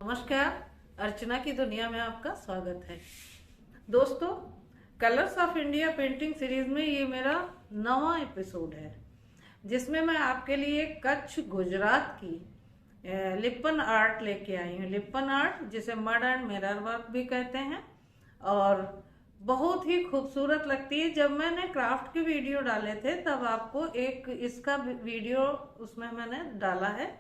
नमस्कार। अर्चना की दुनिया में आपका स्वागत है। दोस्तों, colours of India painting series में ये मेरा 9वां एपिसोड है, जिसमें मैं आपके लिए कच्छ गुजरात की लिप्पन आर्ट लेके आई हूँ। लिप्पन आर्ट जिसे मड एंड मिरर वर्क भी कहते हैं और बहुत ही खूबसूरत लगती है। जब मैंने क्राफ्ट के वीडियो डाले थे तब आपको एक इसका वीडियो उसमें मैंने डाला है,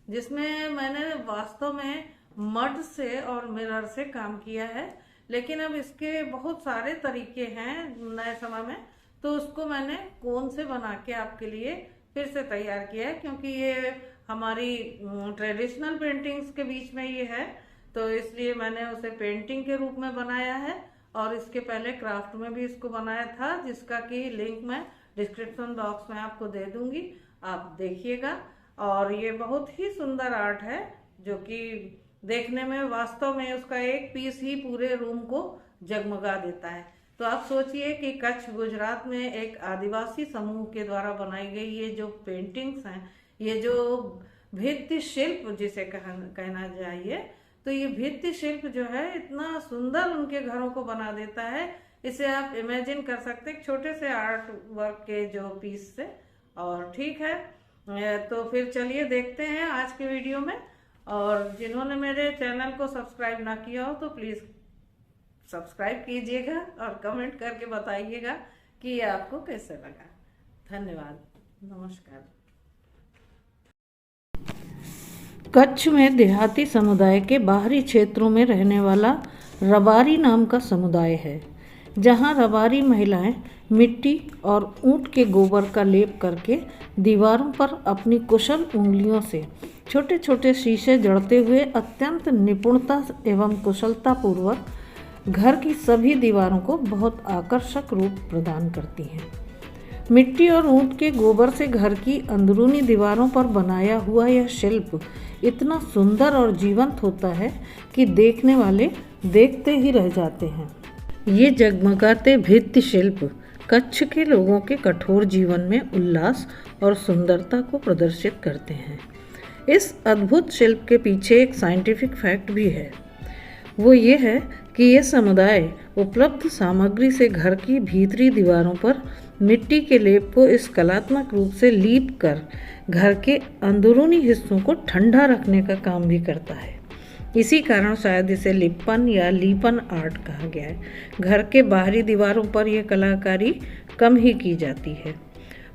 जिसमें मैंने वास्तव में मड से और मिरर से काम किया है। लेकिन अब इसके बहुत सारे तरीके हैं नए समय में, तो उसको मैंने कोन से बना के आपके लिए फिर से तैयार किया है, क्योंकि ये हमारी ट्रेडिशनल पेंटिंग्स के बीच में ये है, तो इसलिए मैंने उसे पेंटिंग के रूप में बनाया है। और इसके पहले क्राफ्ट में भी इसको बनाया था, जिसका कि लिंक मैं डिस्क्रिप्शन बॉक्स में आपको दे दूंगी, आप देखिएगा। और ये बहुत ही सुंदर आर्ट है, जो कि देखने में वास्तव में उसका एक पीस ही पूरे रूम को जगमगा देता है। तो आप सोचिए कि कच्छ गुजरात में एक आदिवासी समूह के द्वारा बनाई गई ये जो पेंटिंग्स हैं, ये जो भित्ति शिल्प जिसे कहना चाहिए, तो ये भित्ति शिल्प जो है इतना सुंदर उनके घरों को बना देता है। इसे आप इमेजिन कर सकते हैं छोटे से आर्ट वर्क के जो पीस से। और ठीक है, तो फिर चलिए देखते हैं आज के वीडियो में। और जिन्होंने मेरे चैनल को सब्सक्राइब ना किया हो तो प्लीज़ सब्सक्राइब कीजिएगा और कमेंट करके बताइएगा कि ये आपको कैसे लगा। धन्यवाद, नमस्कार। कच्छ में देहाती समुदाय के बाहरी क्षेत्रों में रहने वाला रबारी नाम का समुदाय है, जहां रबारी महिलाएं मिट्टी और ऊंट के गोबर का लेप करके दीवारों पर अपनी कुशल उंगलियों से छोटे छोटे शीशे जड़ते हुए अत्यंत निपुणता एवं कुशलता पूर्वक घर की सभी दीवारों को बहुत आकर्षक रूप प्रदान करती हैं। मिट्टी और ऊंट के गोबर से घर की अंदरूनी दीवारों पर बनाया हुआ यह शिल्प इतना सुंदर और जीवंत होता है कि देखने वाले देखते ही रह जाते हैं। ये जगमगाते भित्ति शिल्प कच्छ के लोगों के कठोर जीवन में उल्लास और सुंदरता को प्रदर्शित करते हैं। इस अद्भुत शिल्प के पीछे एक साइंटिफिक फैक्ट भी है। वो ये है कि ये समुदाय उपलब्ध सामग्री से घर की भीतरी दीवारों पर मिट्टी के लेप को इस कलात्मक रूप से लीप कर घर के अंदरूनी हिस्सों को ठंडा रखने का काम भी करता है। इसी कारण शायद इसे लिप्पन या लीपन आर्ट कहा गया है। घर के बाहरी दीवारों पर यह कलाकारी कम ही की जाती है।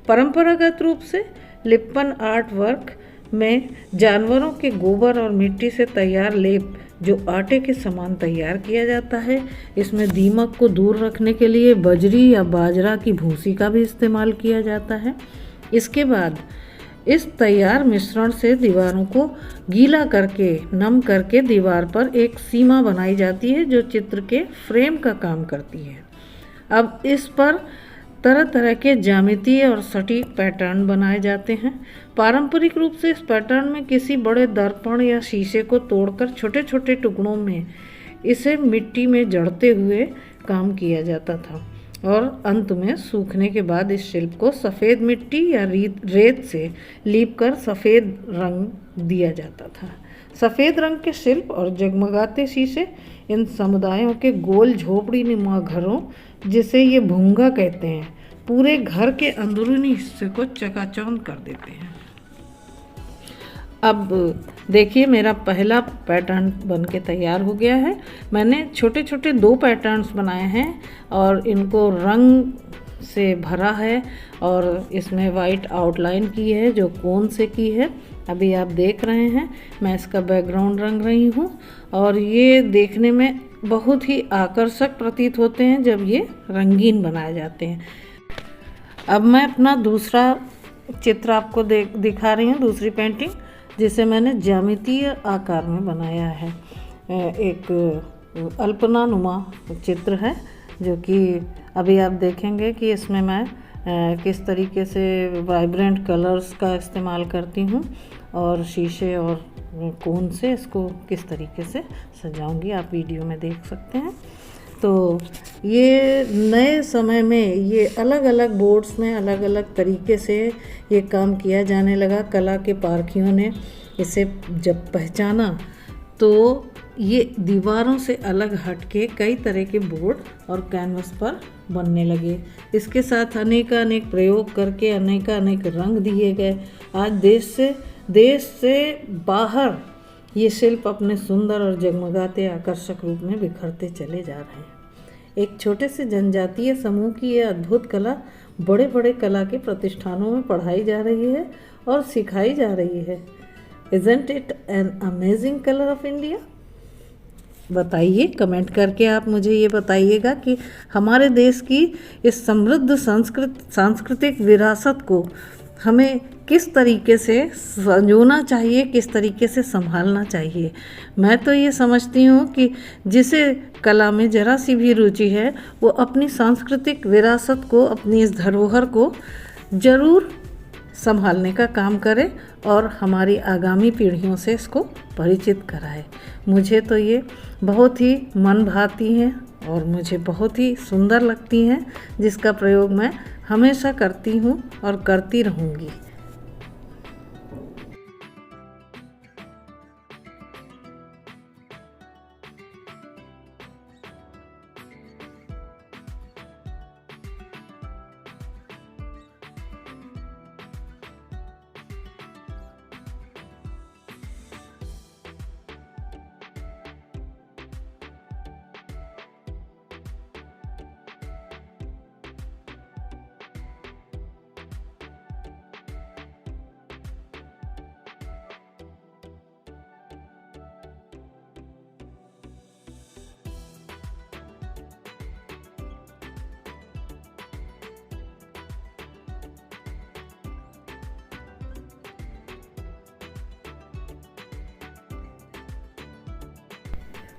परंपरागत रूप से लिप्पन आर्ट वर्क में जानवरों के गोबर और मिट्टी से तैयार लेप जो आटे के समान तैयार किया जाता है, इसमें दीमक को दूर रखने के लिए बजरी या बाजरा की भूसी का भी इस्तेमाल किया जाता है। इसके बाद इस तैयार मिश्रण से दीवारों को गीला करके नम करके दीवार पर एक सीमा बनाई जाती है, जो चित्र के फ्रेम का काम करती है। अब इस पर तरह तरह के ज्यामितीय और सटीक पैटर्न बनाए जाते हैं। पारंपरिक रूप से इस पैटर्न में किसी बड़े दर्पण या शीशे को तोड़कर छोटे छोटे टुकड़ों में इसे मिट्टी में जड़ते हुए काम किया जाता था, और अंत में सूखने के बाद इस शिल्प को सफ़ेद मिट्टी या रेत से लीप कर सफ़ेद रंग दिया जाता था। सफ़ेद रंग के शिल्प और जगमगाते शीशे इन समुदायों के गोल झोपड़ी नुमा घरों, जिसे ये भूंगा कहते हैं, पूरे घर के अंदरूनी हिस्से को चकाचौंध कर देते हैं। अब देखिए, मेरा पहला पैटर्न बन के तैयार हो गया है। मैंने छोटे छोटे 2 पैटर्न्स बनाए हैं और इनको रंग से भरा है, और इसमें वाइट आउटलाइन की है जो कोन से की है। अभी आप देख रहे हैं, मैं इसका बैकग्राउंड रंग रही हूँ, और ये देखने में बहुत ही आकर्षक प्रतीत होते हैं जब ये रंगीन बनाए जाते हैं। अब मैं अपना दूसरा चित्र आपको दिखा रही हूँ, दूसरी पेंटिंग, जिसे मैंने ज्यामितीय आकार में बनाया है। एक अल्पना नुमा चित्र है, जो कि अभी आप देखेंगे कि इसमें मैं किस तरीके से वाइब्रेंट कलर्स का इस्तेमाल करती हूँ, और शीशे और कोन से इसको किस तरीके से सजाऊंगी, आप वीडियो में देख सकते हैं। तो ये नए समय में ये अलग अलग बोर्ड्स में अलग अलग तरीके से ये काम किया जाने लगा। कला के पारखियों ने इसे जब पहचाना तो ये दीवारों से अलग हटके कई तरह के बोर्ड और कैनवस पर बनने लगे। इसके साथ अनेक प्रयोग करके अनेक रंग दिए गए। आज देश से बाहर ये शिल्प अपने सुंदर और जगमगाते आकर्षक रूप में बिखरते चले जा रहे हैं। एक छोटे से जनजातीय समूह की यह अद्भुत कला बड़े बड़े कला के प्रतिष्ठानों में पढ़ाई जा रही है और सिखाई जा रही है। Isn't it an amazing color of India? बताइए, कमेंट करके आप मुझे ये बताइएगा कि हमारे देश की इस समृद्ध सांस्कृतिक विरासत को हमें किस तरीके से संजोना चाहिए, किस तरीके से संभालना चाहिए। मैं तो ये समझती हूँ कि जिसे कला में ज़रा सी भी रुचि है वो अपनी सांस्कृतिक विरासत को, अपनी इस धरोहर को ज़रूर संभालने का काम करे और हमारी आगामी पीढ़ियों से इसको परिचित कराए। मुझे तो ये बहुत ही मन भाती हैं और मुझे बहुत ही सुंदर लगती हैं, जिसका प्रयोग मैं हमेशा करती हूँ और करती रहूँगी।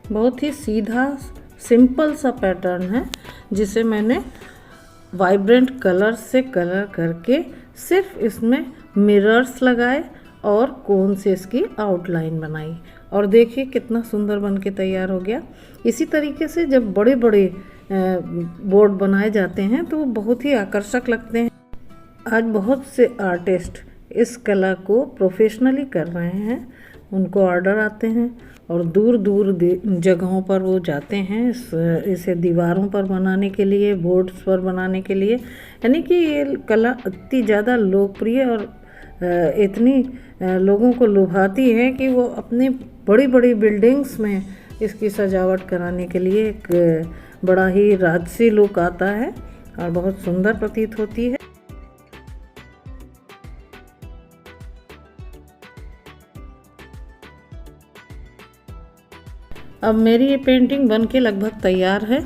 बहुत ही सीधा सिंपल सा पैटर्न है, जिसे मैंने वाइब्रेंट कलर से कलर करके सिर्फ इसमें मिरर्स लगाए और कोन से इसकी आउटलाइन बनाई और देखिए कितना सुंदर बन के तैयार हो गया। इसी तरीके से जब बड़े बड़े बोर्ड बनाए जाते हैं तो वो बहुत ही आकर्षक लगते हैं। आज बहुत से आर्टिस्ट इस कला को प्रोफेशनली कर रहे हैं, उनको ऑर्डर आते हैं और दूर दूर जगहों पर वो जाते हैं इसे दीवारों पर बनाने के लिए, बोर्ड्स पर बनाने के लिए। यानी कि ये कला इतनी ज़्यादा लोकप्रिय और इतनी लोगों को लुभाती है कि वो अपनी बड़ी बड़ी बिल्डिंग्स में इसकी सजावट कराने के लिए एक बड़ा ही राजसी लुक आता है और बहुत सुंदर प्रतीत होती है। अब मेरी ये पेंटिंग बनके लगभग तैयार है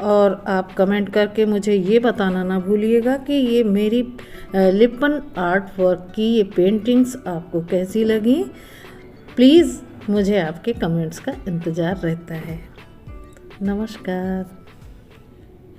और आप कमेंट करके मुझे ये बताना ना भूलिएगा कि ये मेरी लिपन आर्ट वर्क की ये पेंटिंग्स आपको कैसी लगी। प्लीज़ मुझे आपके कमेंट्स का इंतज़ार रहता है। नमस्कार।